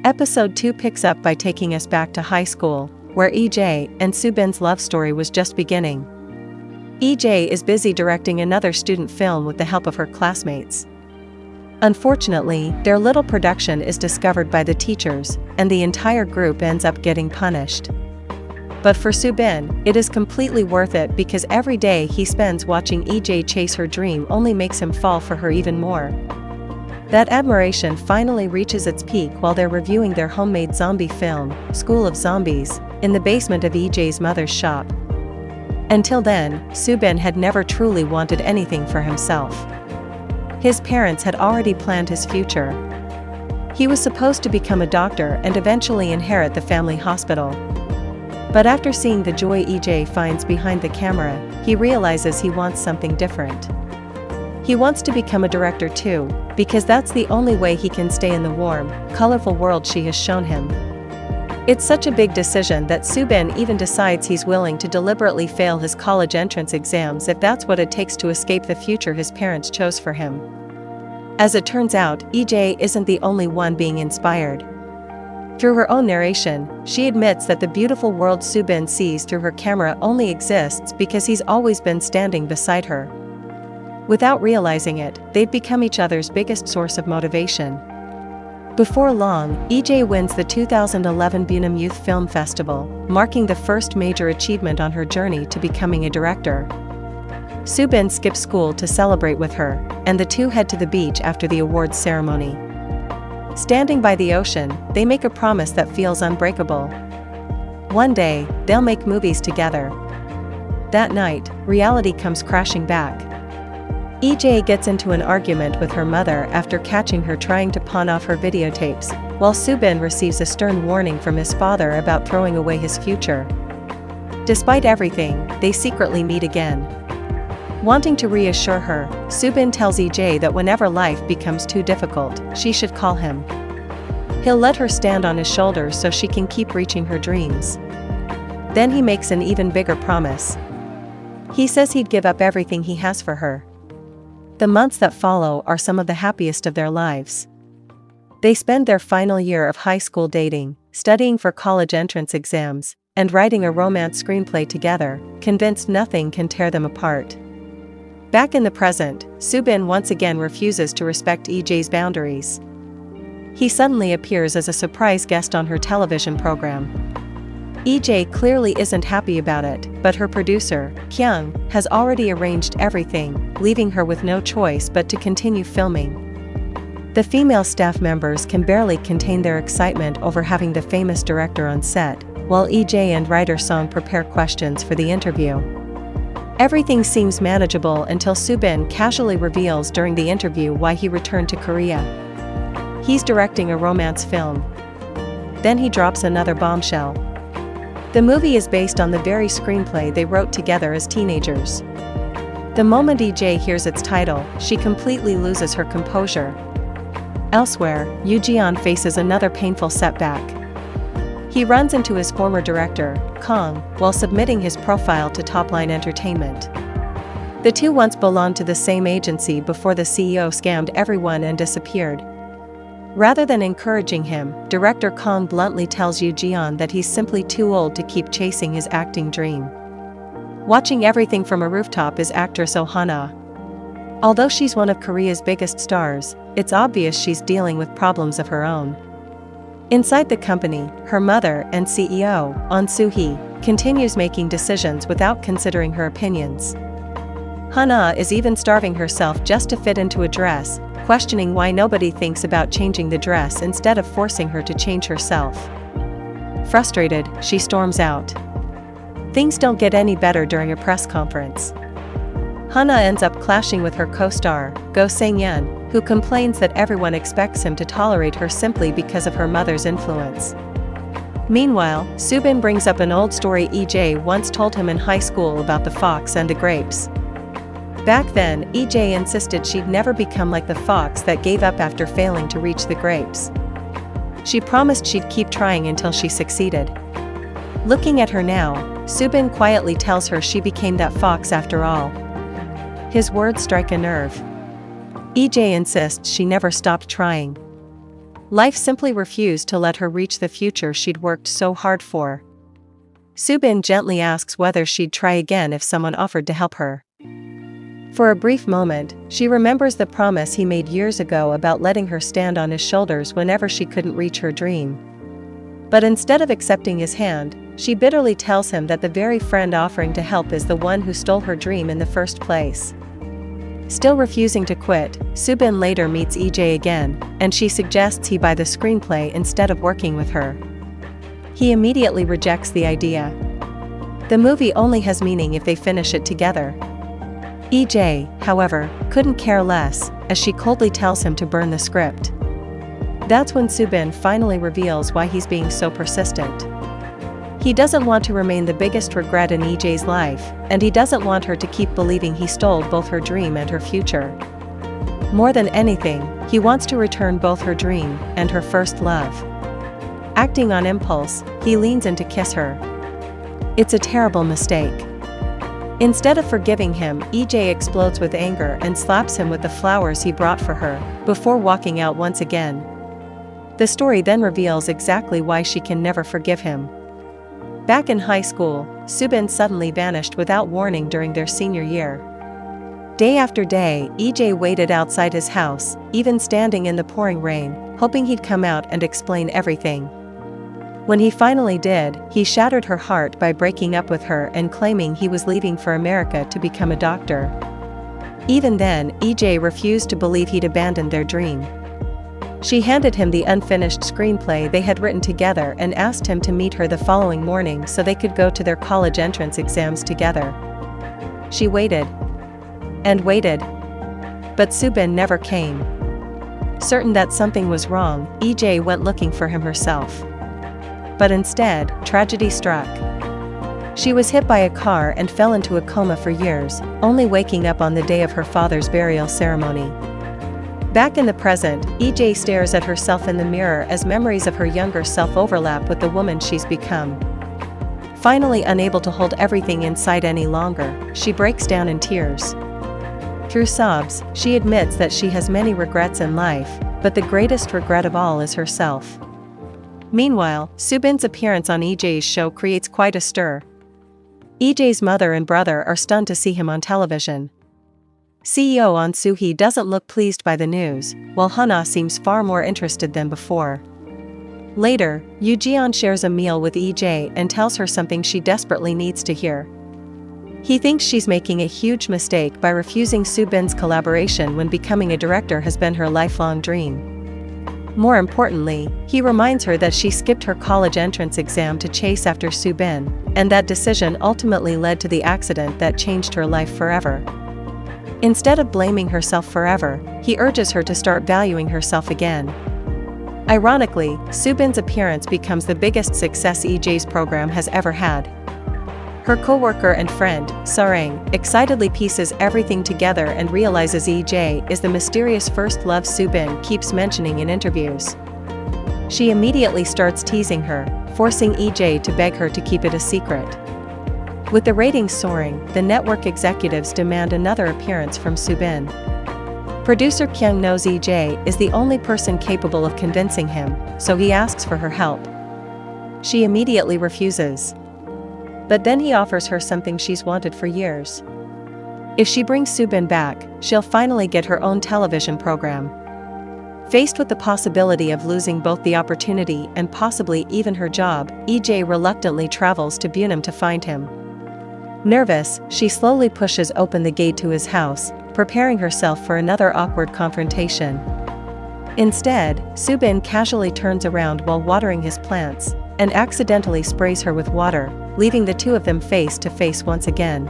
Episode 2 picks up by taking us back to high school, where EJ and Subin's love story was just beginning. EJ is busy directing another student film with the help of her classmates. Unfortunately, their little production is discovered by the teachers, and the entire group ends up getting punished. But for Subin, it is completely worth it because every day he spends watching EJ chase her dream only makes him fall for her even more. That admiration finally reaches its peak while they're reviewing their homemade zombie film, School of Zombies, in the basement of EJ's mother's shop. Until then, Subin had never truly wanted anything for himself. His parents had already planned his future. He was supposed to become a doctor and eventually inherit the family hospital. But after seeing the joy EJ finds behind the camera, he realizes he wants something different. He wants to become a director too, because that's the only way he can stay in the warm, colorful world she has shown him. It's such a big decision that Subin even decides he's willing to deliberately fail his college entrance exams if that's what it takes to escape the future his parents chose for him. As it turns out, EJ isn't the only one being inspired. Through her own narration, she admits that the beautiful world Subin sees through her camera only exists because he's always been standing beside her. Without realizing it, they've become each other's biggest source of motivation. Before long, EJ wins the 2011 Bunam Youth Film Festival, marking the first major achievement on her journey to becoming a director. Subin skips school to celebrate with her, and the two head to the beach after the awards ceremony. Standing by the ocean, they make a promise that feels unbreakable. One day, they'll make movies together. That night, reality comes crashing back. EJ gets into an argument with her mother after catching her trying to pawn off her videotapes, while Subin receives a stern warning from his father about throwing away his future. Despite everything, they secretly meet again. Wanting to reassure her, Subin tells EJ that whenever life becomes too difficult, she should call him. He'll let her stand on his shoulders so she can keep reaching her dreams. Then he makes an even bigger promise. He says he'd give up everything he has for her. The months that follow are some of the happiest of their lives. They spend their final year of high school dating, studying for college entrance exams, and writing a romance screenplay together, convinced nothing can tear them apart. Back in the present, Subin once again refuses to respect EJ's boundaries. He suddenly appears as a surprise guest on her television program. EJ clearly isn't happy about it, but her producer, Hwang, has already arranged everything, leaving her with no choice but to continue filming. The female staff members can barely contain their excitement over having the famous director on set, while EJ and writer Song prepare questions for the interview. Everything seems manageable until Subin casually reveals during the interview why he returned to Korea. He's directing a romance film. Then he drops another bombshell. The movie is based on the very screenplay they wrote together as teenagers. The moment EJ hears its title, she completely loses her composure. Elsewhere, Yeop faces another painful setback. He runs into his former director, Kang, while submitting his profile to Topline Entertainment. The two once belonged to the same agency before the CEO scammed everyone and disappeared. Rather than encouraging him, director Kang bluntly tells Yeop that he's simply too old to keep chasing his acting dream. Watching everything from a rooftop is actress Oh Han-ah. Although she's one of Korea's biggest stars, it's obvious she's dealing with problems of her own. Inside the company, her mother and CEO, Ahn Soo-hee, continues making decisions without considering her opinions. Han-ah is even starving herself just to fit into a dress, questioning why nobody thinks about changing the dress instead of forcing her to change herself. Frustrated, she storms out. Things don't get any better during a press conference. Han-ah ends up clashing with her co-star, Go Sang-yeon, who complains that everyone expects him to tolerate her simply because of her mother's influence. Meanwhile, Subin brings up an old story EJ once told him in high school about the fox and the grapes. Back then, EJ insisted she'd never become like the fox that gave up after failing to reach the grapes. She promised she'd keep trying until she succeeded. Looking at her now, Subin quietly tells her she became that fox after all. His words strike a nerve. EJ insists she never stopped trying. Life simply refused to let her reach the future she'd worked so hard for. Subin gently asks whether she'd try again if someone offered to help her. For a brief moment, she remembers the promise he made years ago about letting her stand on his shoulders whenever she couldn't reach her dream. But instead of accepting his hand, she bitterly tells him that the very friend offering to help is the one who stole her dream in the first place. Still refusing to quit, Subin later meets EJ again, and she suggests he buy the screenplay instead of working with her. He immediately rejects the idea. The movie only has meaning if they finish it together. EJ, however, couldn't care less, as she coldly tells him to burn the script. That's when Subin finally reveals why he's being so persistent. He doesn't want to remain the biggest regret in EJ's life, and he doesn't want her to keep believing he stole both her dream and her future. More than anything, he wants to return both her dream and her first love. Acting on impulse, he leans in to kiss her. It's a terrible mistake. Instead of forgiving him, EJ explodes with anger and slaps him with the flowers he brought for her, before walking out once again. The story then reveals exactly why she can never forgive him. Back in high school, Subin suddenly vanished without warning during their senior year. Day after day, EJ waited outside his house, even standing in the pouring rain, hoping he'd come out and explain everything. When he finally did, he shattered her heart by breaking up with her and claiming he was leaving for America to become a doctor. Even then, EJ refused to believe he'd abandoned their dream. She handed him the unfinished screenplay they had written together and asked him to meet her the following morning so they could go to their college entrance exams together. She waited. And waited. But Subin never came. Certain that something was wrong, EJ went looking for him herself. But instead, tragedy struck. She was hit by a car and fell into a coma for years, only waking up on the day of her father's burial ceremony. Back in the present, EJ stares at herself in the mirror as memories of her younger self overlap with the woman she's become. Finally unable to hold everything inside any longer, she breaks down in tears. Through sobs, she admits that she has many regrets in life, but the greatest regret of all is herself. Meanwhile, Subin's appearance on EJ's show creates quite a stir. EJ's mother and brother are stunned to see him on television. CEO Ahn Soo-hee doesn't look pleased by the news, while Hana seems far more interested than before. Later, Yoo Ji-yeon shares a meal with EJ and tells her something she desperately needs to hear. He thinks she's making a huge mistake by refusing Subin's collaboration when becoming a director has been her lifelong dream. More importantly, he reminds her that she skipped her college entrance exam to chase after Subin, and that decision ultimately led to the accident that changed her life forever. Instead of blaming herself forever, he urges her to start valuing herself again. Ironically, Subin's appearance becomes the biggest success EJ's program has ever had. Her co-worker and friend, Sarang, excitedly pieces everything together and realizes EJ is the mysterious first love Subin keeps mentioning in interviews. She immediately starts teasing her, forcing EJ to beg her to keep it a secret. With the ratings soaring, the network executives demand another appearance from Subin. Producer Kyung knows EJ is the only person capable of convincing him, so he asks for her help. She immediately refuses. But then he offers her something she's wanted for years. If she brings Subin back, she'll finally get her own television program. Faced with the possibility of losing both the opportunity and possibly even her job, EJ reluctantly travels to Bunim to find him. Nervous, she slowly pushes open the gate to his house, preparing herself for another awkward confrontation. Instead, Subin casually turns around while watering his plants, and accidentally sprays her with water, leaving the two of them face to face once again.